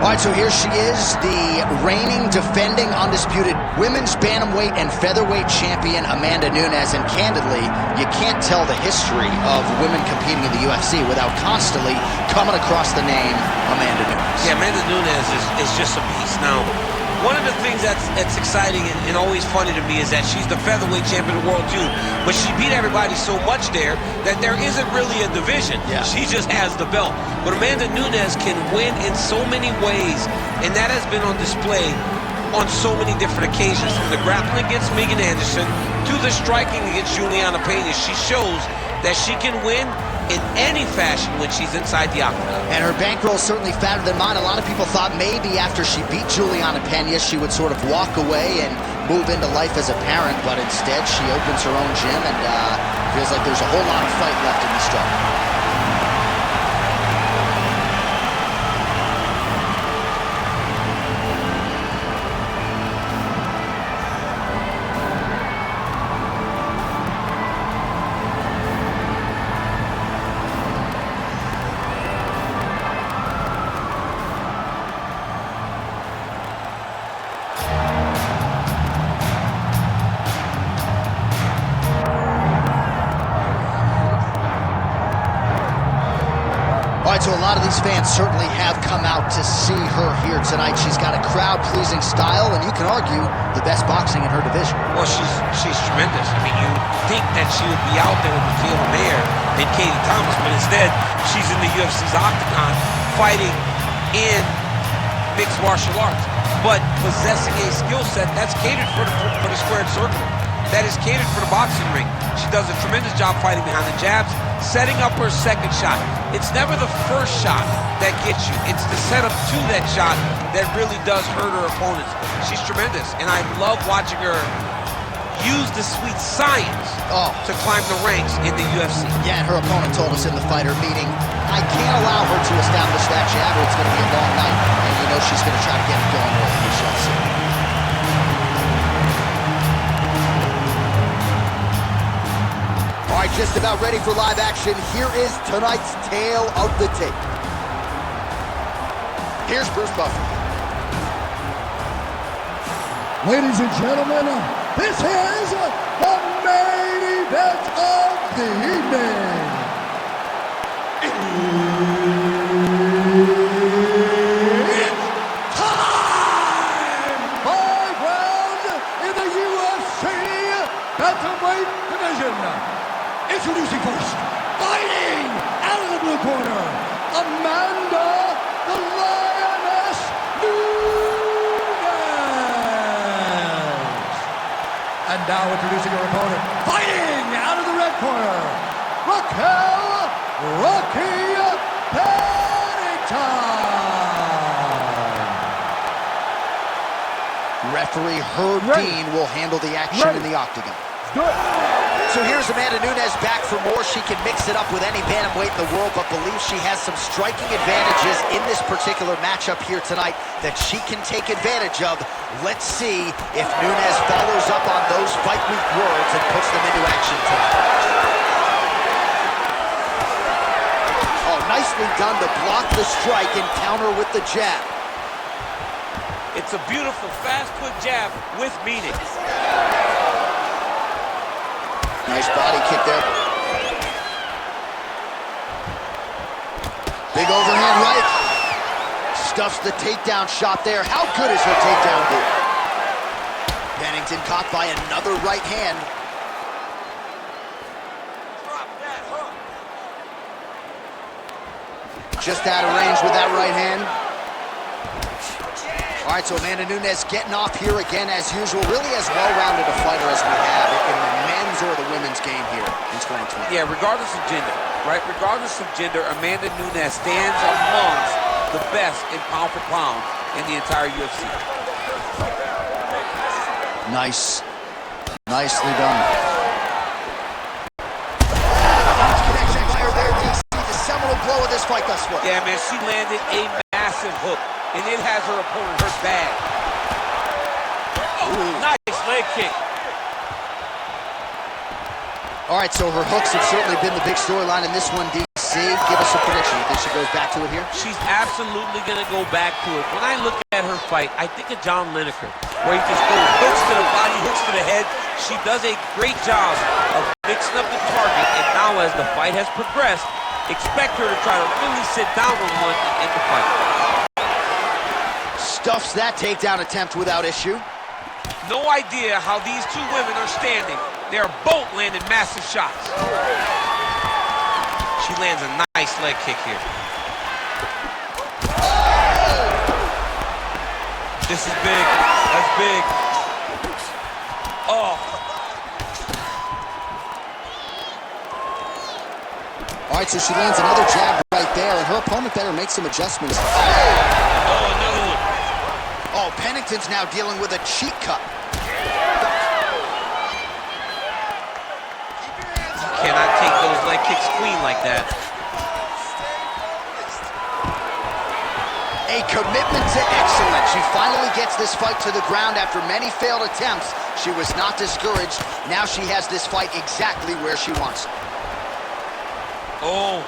All right, so here she is, the reigning, defending, undisputed women's bantamweight and featherweight champion, Amanda Nunes. And candidly, you can't tell the history of women competing in the UFC without constantly coming across the name Amanda Nunes. Yeah, Amanda Nunes is just a beast. Now, one of the things that's exciting and always funny to me is that she's the featherweight champion of the world too, but she beat everybody so much there that there isn't really a division. Yeah. She just has the belt. But Amanda Nunes can win in so many ways, and that has been on display on so many different occasions, from the grappling against Megan Anderson to the striking against Juliana Pena. She shows that she can win in any fashion when she's inside the octagon. And her bankroll is certainly fatter than mine. A lot of people thought maybe after she beat Juliana Pena, she would sort of walk away and move into life as a parent, but instead she opens her own gym and feels like there's a whole lot of fight left in the struggle. So a lot of these fans certainly have come out to see her here tonight. She's got a crowd-pleasing style, and you can argue the best boxing in her division. Well, she's tremendous. I mean, you think that she would be out there with Raquel and Katie Thomas, but instead, she's in the UFC's octagon fighting in mixed martial arts, but possessing a skill set that's catered for the squared circle. That is catered for the boxing ring. She does a tremendous job fighting behind the jabs, setting up her second shot. It's never the first shot that gets you. It's the setup to that shot that really does hurt her opponents. She's tremendous, and I love watching her use the sweet science to climb the ranks in the UFC. Yeah, and her opponent told us in the fighter meeting, I can't allow her to establish that jab or it's going to be a long night. And you know she's going to try to get it going early. We shall see. All right, just about ready for live action. Here is tonight's tale of the tape. Here's Bruce Buffer. Ladies and gentlemen, this is the main event of the evening. It's time! 5 rounds in the UFC Bantamweight division. Introducing first, fighting out of the blue corner, Amanda the Lioness Nunes. And now introducing her opponent, fighting out of the red corner, Raquel Pennington. Referee Herb Dean will handle the action in the octagon. So here's Amanda Nunes back for more. She can mix it up with any bantamweight in the world, but believes she has some striking advantages in this particular matchup here tonight that she can take advantage of. Let's see if Nunes follows up on those fight week words and puts them into action tonight. Oh, nicely done to block the strike and counter with the jab. It's a beautiful, fast, quick jab with meaning. Nice body kick there. Big overhand right. Stuffs the takedown shot there. How good is her takedown move? Pennington caught by another right hand. Just out of range with that right hand. All right, so Amanda Nunes getting off here again as usual. Really as well-rounded a fighter as we have in the men's or the women's game here in 2020. Yeah, regardless of gender, right? Regardless of gender, Amanda Nunes stands amongst the best in pound for pound in the entire UFC. Nice. Nicely done. Connection fire there, DC. The seminal blow of this fight thus far. Yeah, man, she landed a massive hook, and it has her opponent hurt bad. Oh, nice leg kick. All right, so her hooks have certainly been the big storyline in this one, DC. see. Give us a prediction. You think she goes back to it here? She's absolutely going to go back to it. When I look at her fight, I think of John Lineker, where he just goes hooks to the body, hooks to the head. She does a great job of mixing up the target, and now as the fight has progressed, expect her to try to really sit down on one and end the fight. Stuffs that takedown attempt without issue. No idea how these two women are standing. They're both landing massive shots. She lands a nice leg kick here. This is big. That's big. Oh. All right, so she lands another jab right there, and her opponent better make some adjustments. Oh, another one. Oh, Pennington's now dealing with a cheek cut. You cannot take those leg kicks clean like that. A commitment to excellence. She finally gets this fight to the ground after many failed attempts. She was not discouraged. Now she has this fight exactly where she wants it. Oh.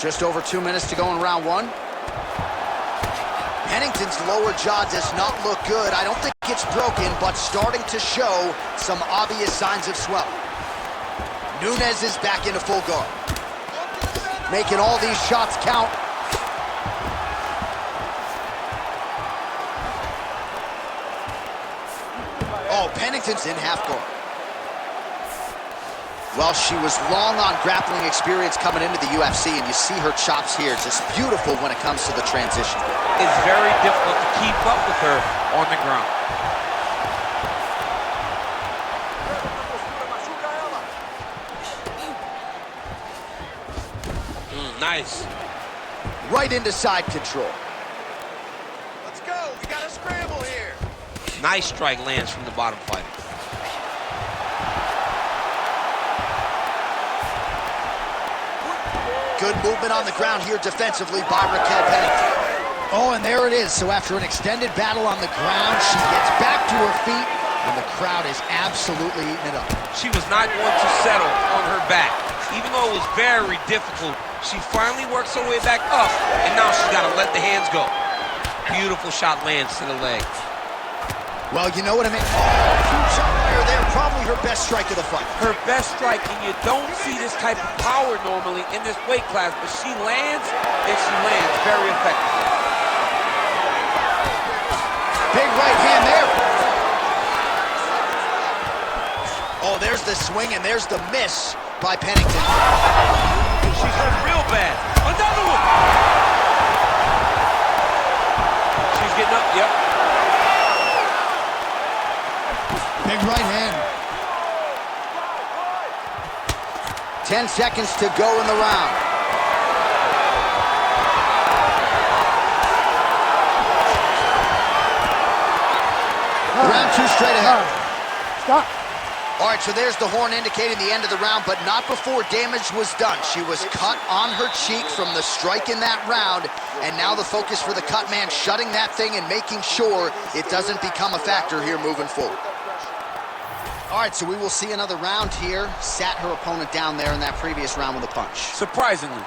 Just over 2 minutes to go in round one. Pennington's lower jaw does not look good. I don't think it's broken, but starting to show some obvious signs of swelling. Nunes is back into full guard. Making all these shots count. Oh, Pennington's in half guard. Well, she was long on grappling experience coming into the UFC, and you see her chops here, just beautiful when it comes to the transition. It's very difficult to keep up with her on the ground. Nice. Right into side control. Let's go. We got a scramble here. Nice strike lands from the bottom fighter. Good movement on the ground here defensively by Raquel Pennington. Oh, and there it is. So after an extended battle on the ground, she gets back to her feet, and the crowd is absolutely eating it up. She was not going to settle on her back. Even though it was very difficult, she finally works her way back up, and now she's got to let the hands go. Beautiful shot lands to the leg. Well, you know what I mean? Oh, huge shot fire there. Probably her best strike of the fight. Her best strike, and you don't see this type of power normally in this weight class, but she lands, and she lands very effectively. Big right hand there. Oh, there's the swing, and there's the miss by Pennington. She's hurt real bad. Another one. She's getting up, yep. Big right hand. 10 seconds to go in the round. Round two straight ahead. Stop. All right, so there's the horn indicating the end of the round, but not before damage was done. She was cut on her cheek from the strike in that round, and now the focus for the cut man shutting that thing and making sure it doesn't become a factor here moving forward. All right, so we will see another round here. Sat her opponent down there in that previous round with a punch. Surprisingly,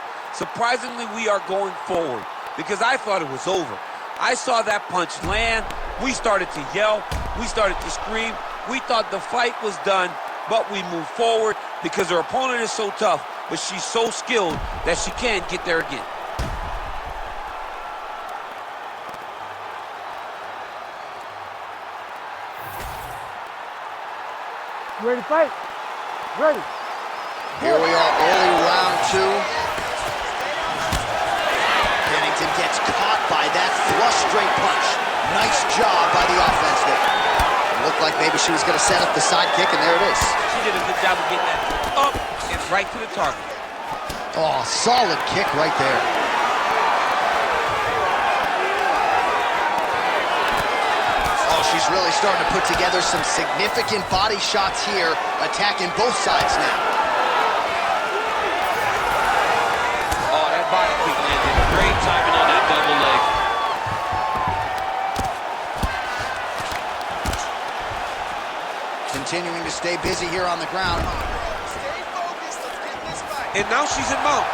we are going forward because I thought it was over. I saw that punch land. We started to yell. We started to scream. We thought the fight was done, but we moved forward because her opponent is so tough, but she's so skilled that she can't get there again. You ready to fight? Ready. Here we are, early round two. Pennington gets caught by that flush straight punch. Nice job by the offense there. Looked like maybe she was going to set up the side kick, and there it is. She did a good job of getting that up and right to the target. Oh, solid kick right there. Oh, she's really starting to put together some significant body shots here, attacking both sides now. Oh, that body kick landed. Great timing on that double leg. continuing to stay busy here on the ground. Stay focused. Let's get this fight. And now she's in mount.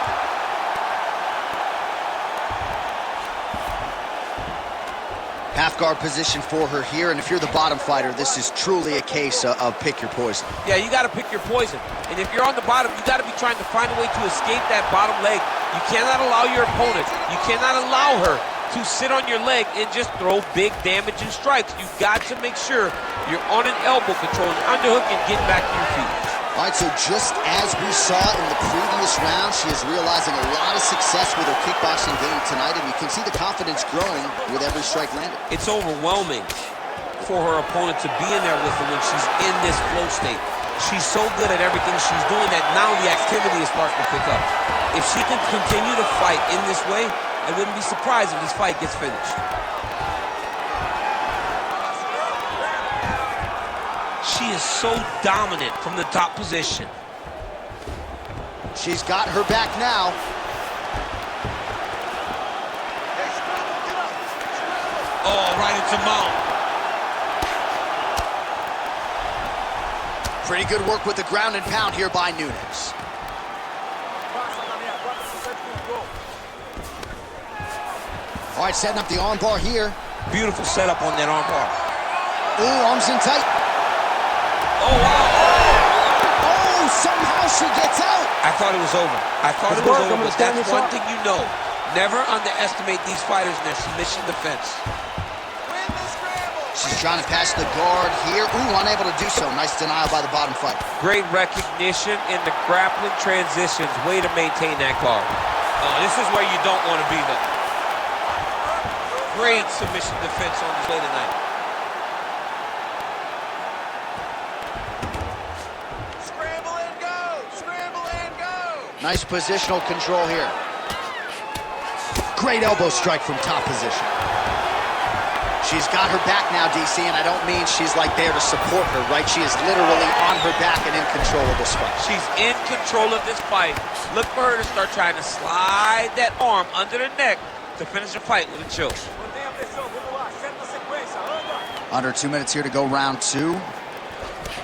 Half guard position for her here, and if you're the bottom fighter, this is truly a case of pick your poison. Yeah, you got to pick your poison. And if you're on the bottom, you got to be trying to find a way to escape that bottom leg. You cannot allow your opponent, you cannot allow her to sit on your leg and just throw big damaging strikes. You've got to make sure you're on an elbow control, an underhook, and getting back to your feet. All right, so just as we saw in the previous round, she is realizing a lot of success with her kickboxing game tonight, and you can see the confidence growing with every strike landed. It's overwhelming for her opponent to be in there with her when she's in this flow state. She's so good at everything she's doing that now the activity is starting to pick up. If she can continue to fight in this way, I wouldn't be surprised if this fight gets finished. She is so dominant from the top position. She's got her back now. Oh, right into mount. Pretty good work with the ground and pound here by Nunes. All right, setting up the arm bar here. Beautiful setup on that arm bar. Ooh, arms in tight. Oh, wow. Oh, somehow she gets out. I thought it was over. I thought it was over, but that's one thing you know. Never underestimate these fighters in their submission defense. Win the scramble. She's trying to pass the guard here. Ooh, unable to do so. Nice denial by the bottom fighter. Great recognition in the grappling transitions. Way to maintain that guard. This is where you don't want to be, though. Great submission defense on display tonight. Scramble and go. Scramble and go. Nice positional control here. Great elbow strike from top position. She's got her back now, DC, and I don't mean she's like there to support her, right? She is literally on her back and in control of this fight. She's in control of this fight. Look for her to start trying to slide that arm under the neck to finish the fight with a choke. Under 2 minutes here to go round two.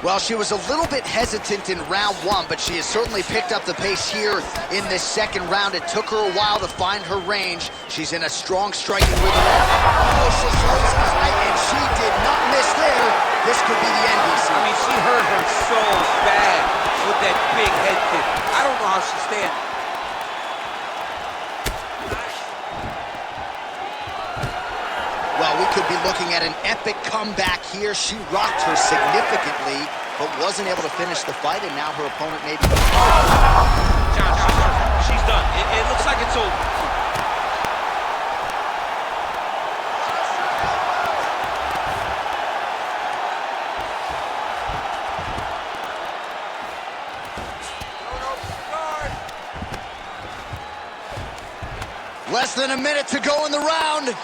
Well, she was a little bit hesitant in round one, but she has certainly picked up the pace here in this second round. It took her a while to find her range. She's in a strong striking rhythm. Oh, she shows tight, and she did not miss there. This could be the end, DC. I mean, she hurt her so bad with that big head kick. I don't know how she's standing. Well, we could be looking at an epic comeback here. She rocked her significantly, but wasn't able to finish the fight, and now her opponent may be... John, she's done. It looks like it's over. Less than a minute to go in the round.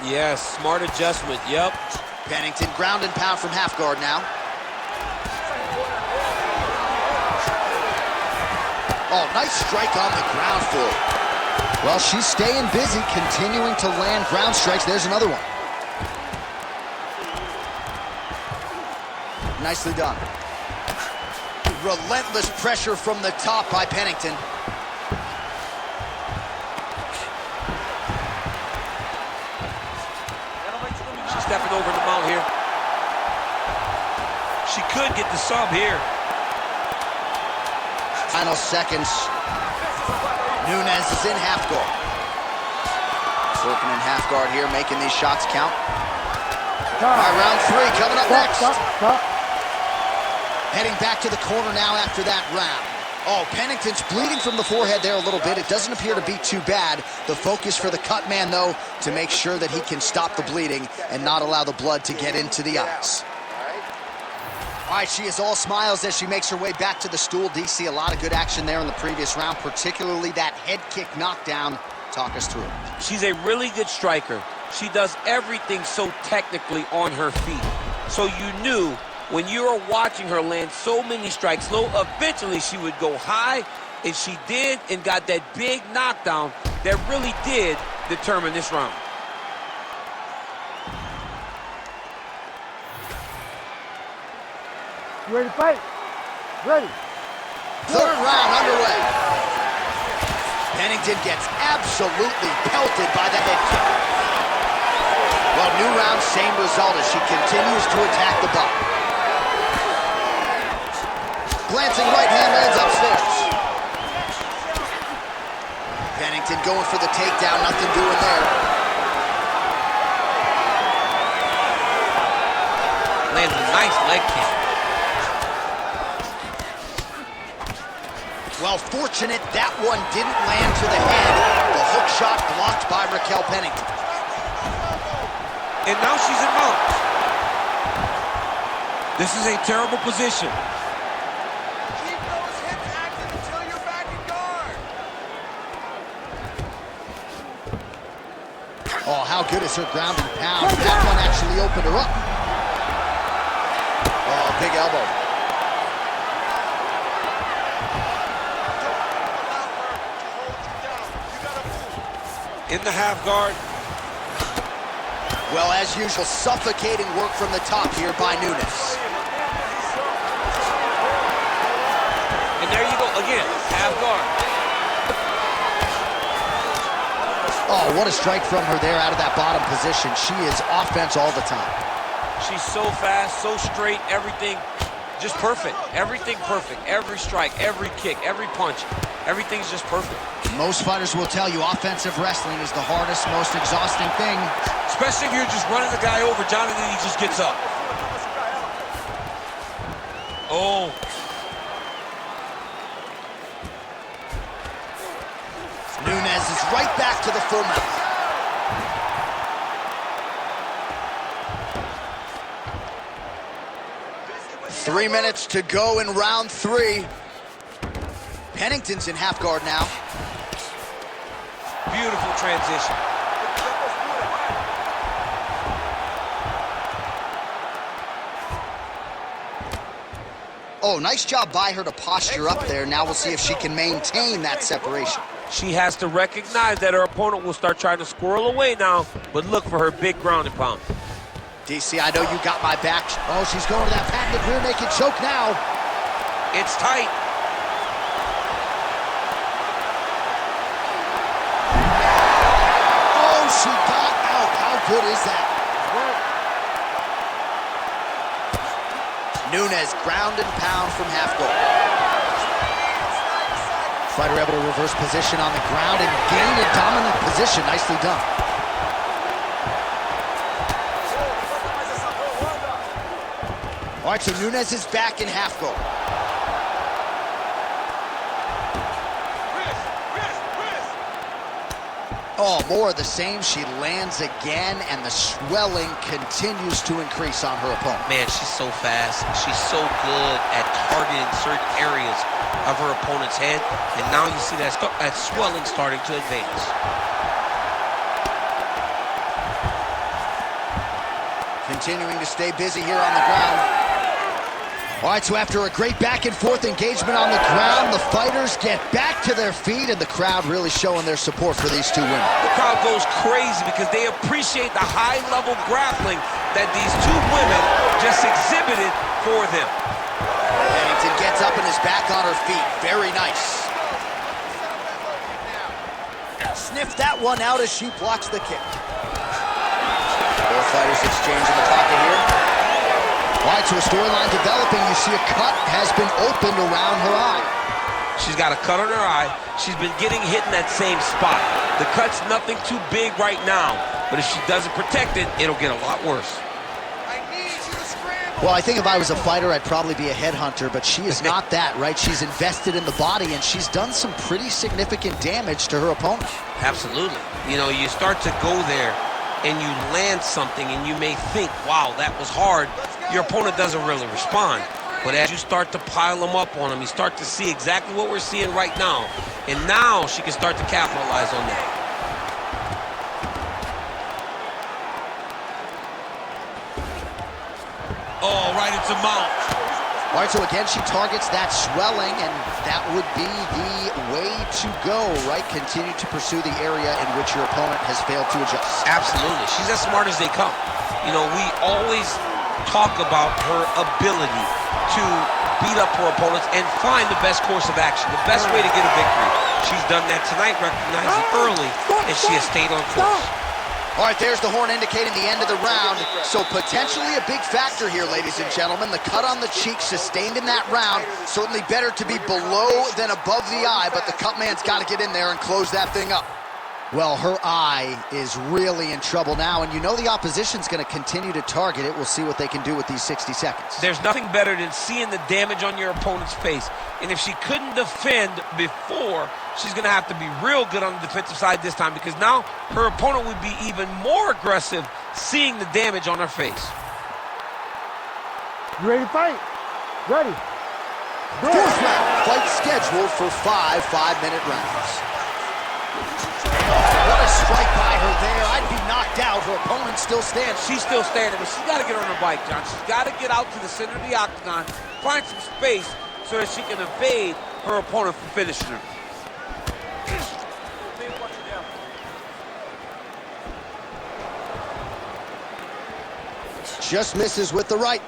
Yes, smart adjustment, yep. Pennington ground and pound from half guard now. Oh, nice strike on the ground for her. Well, she's staying busy, continuing to land ground strikes. There's another one. Nicely done. Relentless pressure from the top by Pennington. She's stepping over the mount here. She could get the sub here. Final seconds. Nunes is in half guard. Working in half guard here, making these shots count. All right, round three coming up next. Heading back to the corner now after that round. Oh, Pennington's bleeding from the forehead there a little bit. It doesn't appear to be too bad. The focus for the cut man, though, to make sure that he can stop the bleeding and not allow the blood to get into the eyes. All right, she is all smiles as she makes her way back to the stool. DC, a lot of good action there in the previous round, particularly that head kick knockdown. Talk us through it. She's a really good striker. She does everything so technically on her feet. So you knew when you were watching her land so many strikes low, eventually she would go high, and she did, and got that big knockdown that really did determine this round. You ready to fight? Ready. Third round underway. Pennington gets absolutely pelted by the head kick. Well, new round, same result as she continues to attack the bottom. Glancing right hand lands upstairs. Pennington going for the takedown, nothing doing there. Lands a nice leg kick. Well, fortunate that one didn't land to the head. The hook shot blocked by Raquel Pennington. And now she's in mount. This is a terrible position. Keep those hips active until you're back in guard. Oh, how good is her ground and pound? That one actually opened her up. Oh, big elbow. In the half guard. Well, as usual, suffocating work from the top here by Nunes. And there you go again, half guard. Oh, what a strike from her there out of that bottom position. She is offense all the time. She's so fast, so straight, everything just perfect. Everything perfect. Every strike, every kick, every punch, everything's just perfect. Most fighters will tell you offensive wrestling is the hardest, most exhausting thing. Especially if you're just running the guy over, Jonathan, he just gets up. Oh. Nunes is right back to the full mount. 3 minutes to go in round 3. Pennington's in half guard now. Beautiful transition. Oh, nice job by her to posture up there. Now we'll see if she can maintain that separation. She has to recognize that her opponent will start trying to squirrel away now, but look for her big ground and pound. DC, I know you got my back. Oh, she's going to that patented rear naked choke now. It's tight. Oh, she got out. How good is that? Nunes ground and pound from half guard. Fighter able to reverse position on the ground and gain a dominant position. Nicely done. All right, so Nunes is back in half guard. Oh, more of the same. She lands again, and the swelling continues to increase on her opponent. Man, she's so fast. She's so good at targeting certain areas of her opponent's head. And now you see that swelling starting to advance. Continuing to stay busy here on the ground. All right, so after a great back-and-forth engagement on the ground, the fighters get back to their feet, and the crowd really showing their support for these two women. The crowd goes crazy because they appreciate the high-level grappling that these two women just exhibited for them. Pennington gets up and is back on her feet. Very nice. Sniff that one out as she blocks the kick. Both fighters exchange in the pocket here. All right, so a storyline developing. You see a cut has been opened around her eye. She's got a cut on her eye. She's been getting hit in that same spot. The cut's nothing too big right now, but if she doesn't protect it, it'll get a lot worse. I need you to scramble. Well, I think if I was a fighter, I'd probably be a headhunter, but she is not that, right? She's invested in the body, and she's done some pretty significant damage to her opponent. Absolutely. You know, you start to go there and you land something and you may think, wow, that was hard. Your opponent doesn't really respond. But as you start to pile them up on him, you start to see exactly what we're seeing right now. And now she can start to capitalize on that. Oh, right into mount. All right, so again, she targets that swelling, and that would be the way to go, right? Continue to pursue the area in which your opponent has failed to adjust. Absolutely. She's as smart as they come. You know, we always talk about her ability to beat up her opponents and find the best course of action, the best way to get a victory. She's done that tonight, recognizing early, and she has stayed on course. All right, there's the horn indicating the end of the round. So potentially a big factor here, ladies and gentlemen. The cut on the cheek sustained in that round. Certainly better to be below than above the eye, but the cut man's got to get in there and close that thing up. Well, her eye is really in trouble now, and you know the opposition's going to continue to target it. We'll see what they can do with these 60 seconds. There's nothing better than seeing the damage on your opponent's face. And if she couldn't defend before, she's going to have to be real good on the defensive side this time, because now her opponent would be even more aggressive seeing the damage on her face. You ready to fight? Ready. Fourth round, fight scheduled for 5 5-minute rounds. What a strike by her there. I'd be knocked out. Her opponent still stands. She's still standing, but she's got to get on her bike, John. She's got to get out to the center of the octagon, find some space so that she can evade her opponent from finishing her. Just misses with the right.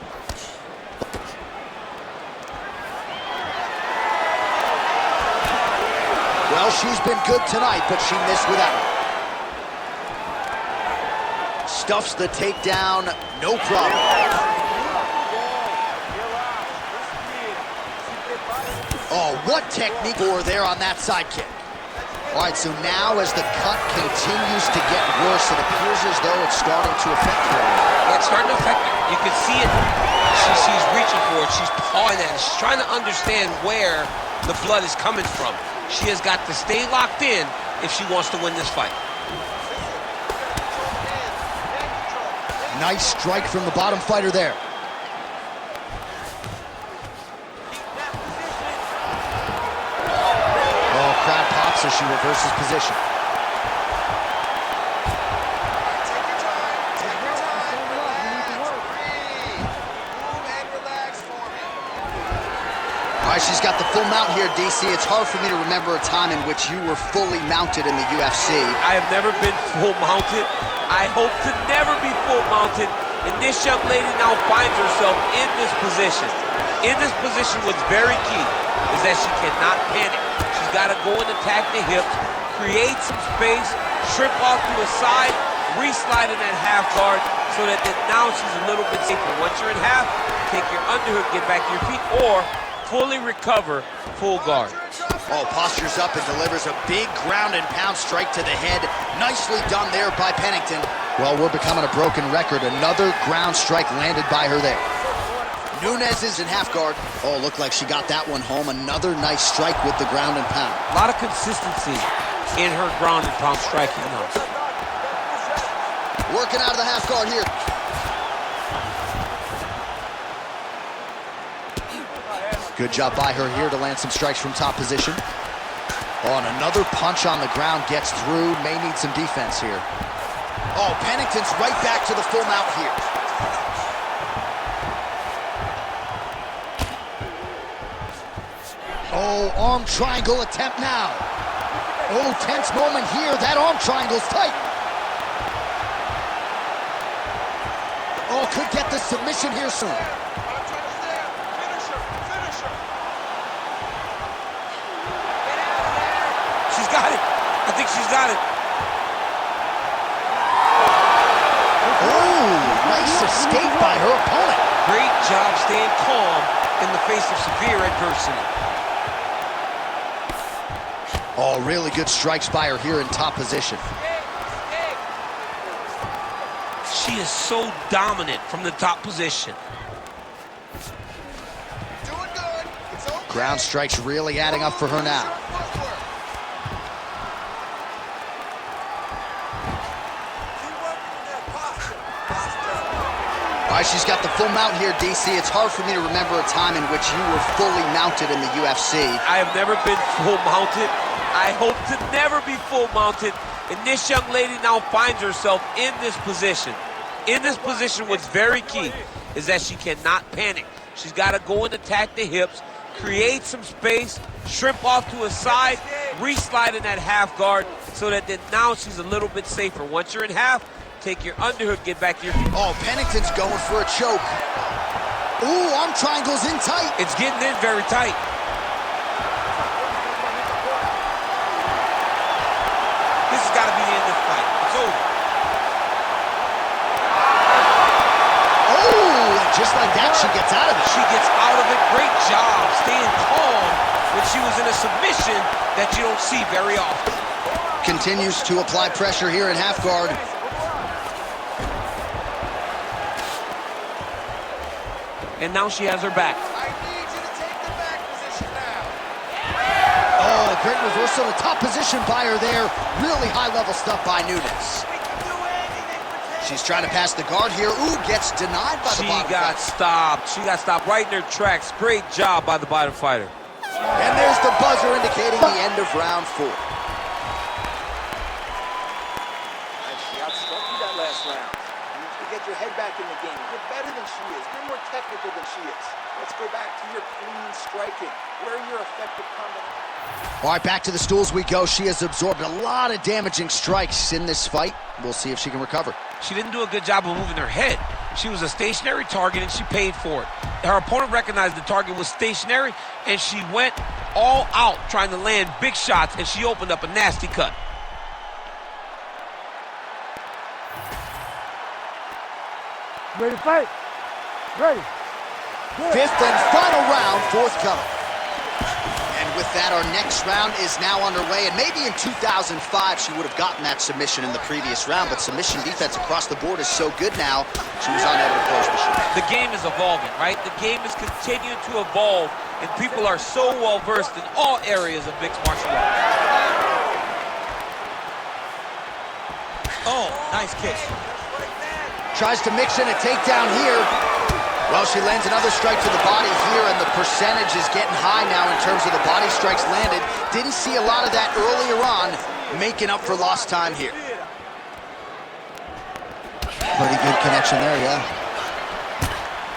Well, she's been good tonight, but she missed with that. Stuffs the takedown, no problem. Oh, what technique for there on that side kick. All right, so now as the cut continues to get worse, it appears as though it's starting to affect her. Yeah, it's starting to affect her. You can see it. She's reaching for it. She's pawing at it. She's trying to understand where the blood is coming from. She has got to stay locked in if she wants to win this fight. Nice strike from the bottom fighter there. Oh, crowd pops as she reverses position. All right, she's got the full mount here, DC. It's hard for me to remember a time in which you were fully mounted in the UFC. I have never been full mounted. I hope to never be full mounted. And this young lady now finds herself in this position. In this position, what's very key is that she cannot panic. She's got to go and attack the hips, create some space, trip off to the side, re-slide in that half guard so that now she's a little bit safer. Once you're in half, take your underhook, get back to your feet, or fully recover, full guard. Oh, postures up and delivers a big ground and pound strike to the head. Nicely done there by Pennington. Well, we're becoming a broken record. Another ground strike landed by her there. Nunes is in half guard. Oh, looked like she got that one home. Another nice strike with the ground and pound. A lot of consistency in her ground and pound striking now. Working out of the half guard here. Good job by her here to land some strikes from top position. Oh, and another punch on the ground gets through. May need some defense here. Oh, Pennington's right back to the full mount here. Oh, arm triangle attempt now. Oh, tense moment here. That arm triangle's tight. Oh, could get the submission here soon. She's got it. I think she's got it. Oh, nice escape by her opponent. Great job staying calm in the face of severe adversity. Oh, really good strikes by her here in top position. She is so dominant from the top position. Doing good. It's okay. Ground strikes really adding up for her now. All right, she's got the full mount here, DC. It's hard for me to remember a time in which you were fully mounted in the UFC. I have never been full mounted. I hope to never be full mounted. And this young lady now finds herself in this position. In this position, what's very key is that she cannot panic. She's got to go and attack the hips, create some space, shrimp off to a side, re-slide in that half guard so that then now she's a little bit safer. Once you're in half, take your underhook, get back to your feet. Oh, Pennington's going for a choke. Ooh, arm triangle's in tight. It's getting in very tight. This has got to be the end of the fight. It's over. Oh, and just like that, she gets out of it. She gets out of it. Great job staying calm when she was in a submission that you don't see very often. Continues to apply pressure here in half guard. And now she has her back. I need you to take the back position now. Oh, great reversal to top position by her there. Really high-level stuff by Nunes. We can do anything for 10. She's trying to pass the guard here. Ooh, gets denied by the bottom She got stopped. She got stopped right in her tracks. Great job by the bottom fighter. And there's the buzzer indicating the end of round 4. She outstruck you that last round. You need to get your head back in the game. Get better than she is. Get more technical than she is. Let's go back to your clean striking. Where are your effective combinations? All right, back to the stools we go. She has absorbed a lot of damaging strikes in this fight. We'll see if she can recover. She didn't do a good job of moving her head. She was a stationary target, and she paid for it. Her opponent recognized the target was stationary, and she went all out trying to land big shots, and she opened up a nasty cut. Ready to fight? Ready. Good. 5th and final round forthcoming. And with that, our next round is now underway. And maybe in 2005, she would have gotten that submission in the previous round, but submission defense across the board is so good now, she was unable to close the shoot. The game is evolving, right? The game is continuing to evolve, and people are so well-versed in all areas of mixed martial arts. Oh, nice kick. Tries to mix in a takedown here. Well, she lands another strike to the body here, and the percentage is getting high now in terms of the body strikes landed. Didn't see a lot of that earlier on, making up for lost time here. Pretty good connection there, yeah.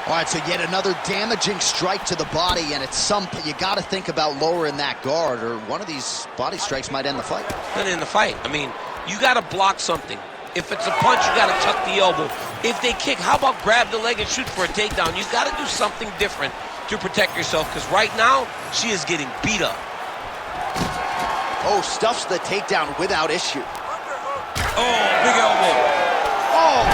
All right, so yet another damaging strike to the body, and at some point, you got to think about lowering that guard, or one of these body strikes might end the fight. Not in the fight. I mean, you got to block something. If it's a punch, you got to tuck the elbow. If they kick, how about grab the leg and shoot for a takedown? You got to do something different to protect yourself, because right now, she is getting beat up. Oh, stuffs the takedown without issue. Oh, big elbow. Oh,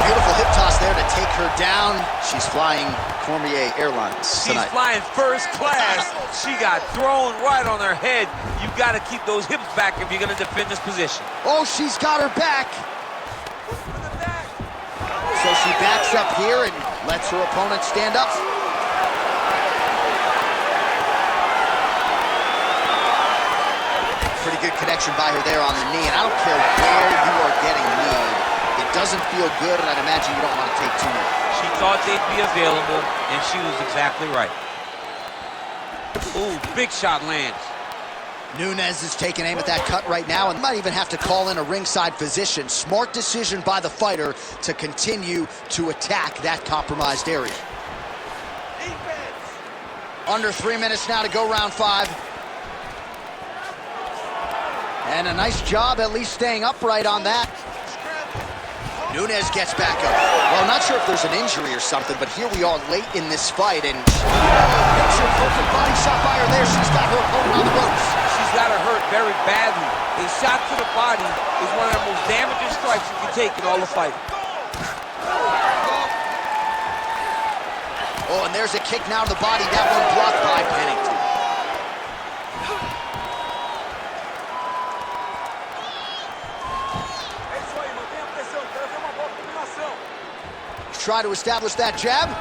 beautiful hip toss there to take her down. She's flying Cormier Airlines tonight. She's flying first class. She got thrown right on her head. You've got to keep those hips back if you're going to defend this position. Oh, she's got her back. So she backs up here and lets her opponent stand up. Pretty good connection by her there on the knee, and I don't care where you are getting kneed. It doesn't feel good, and I'd imagine you don't want to take too much. She thought they'd be available, and she was exactly right. Ooh, big shot lands. Nunes is taking aim at that cut right now and might even have to call in a ringside physician. Smart decision by the fighter to continue to attack that compromised area. Defense. Under 3 minutes now to go round 5. And a nice job at least staying upright on that. Nunes gets back up. Well, not sure if there's an injury or something, but here we are late in this fight, and picture perfect body shot by her there. She's got her opponent on the ropes. She's got her hurt very badly. A shot to the body is one of the most damaging strikes you can take in all the fighting. Oh, and there's a kick now to the body. That one blocked by Pennington. Try to establish that jab. Oh,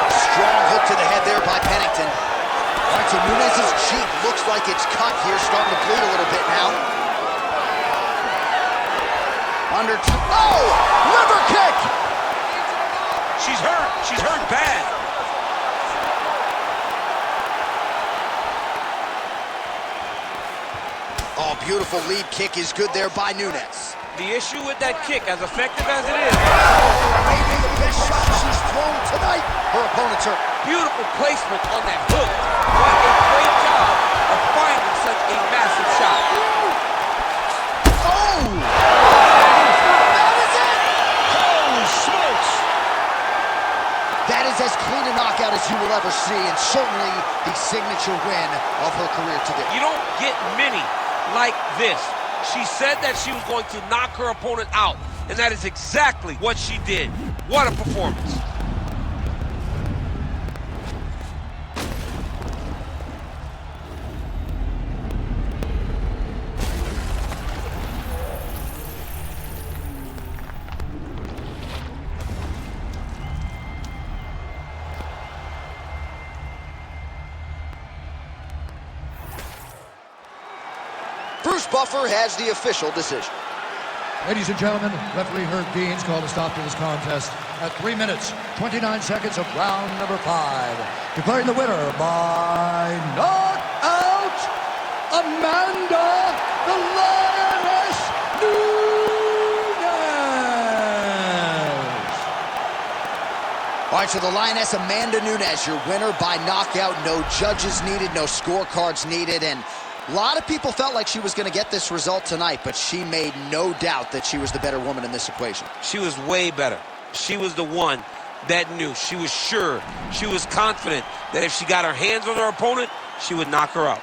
strong hook to the head there by Pennington. All right, so Nunes' cheek looks like it's cut here, starting to bleed a little bit now. Oh, liver kick! She's hurt. She's hurt bad. Oh, beautiful lead kick is good there by Nunes. The issue with that kick, as effective as it is, Maybe the best shot she's thrown tonight. Her opponent's hurt. beautiful placement on that hook. What a great job of finding such a massive shot. Oh! That is it! Holy smokes! That is as clean a knockout as you will ever see, and certainly the signature win of her career today. You don't get many like this. She said that she was going to knock her opponent out, and that is exactly what she did. What a performance. Bruce Buffer has the official decision. Ladies and gentlemen, referee Herb Dean's called a stop to this contest at 3 minutes, 29 seconds of round number 5. Declaring the winner by knockout, Amanda the Lioness Nunes. All right, so the Lioness Amanda Nunes, your winner by knockout. No judges needed, no scorecards needed, and a lot of people felt like she was going to get this result tonight, but she made no doubt that she was the better woman in this equation. She was way better. She was the one that knew. She was sure. She was confident that if she got her hands on her opponent, she would knock her out.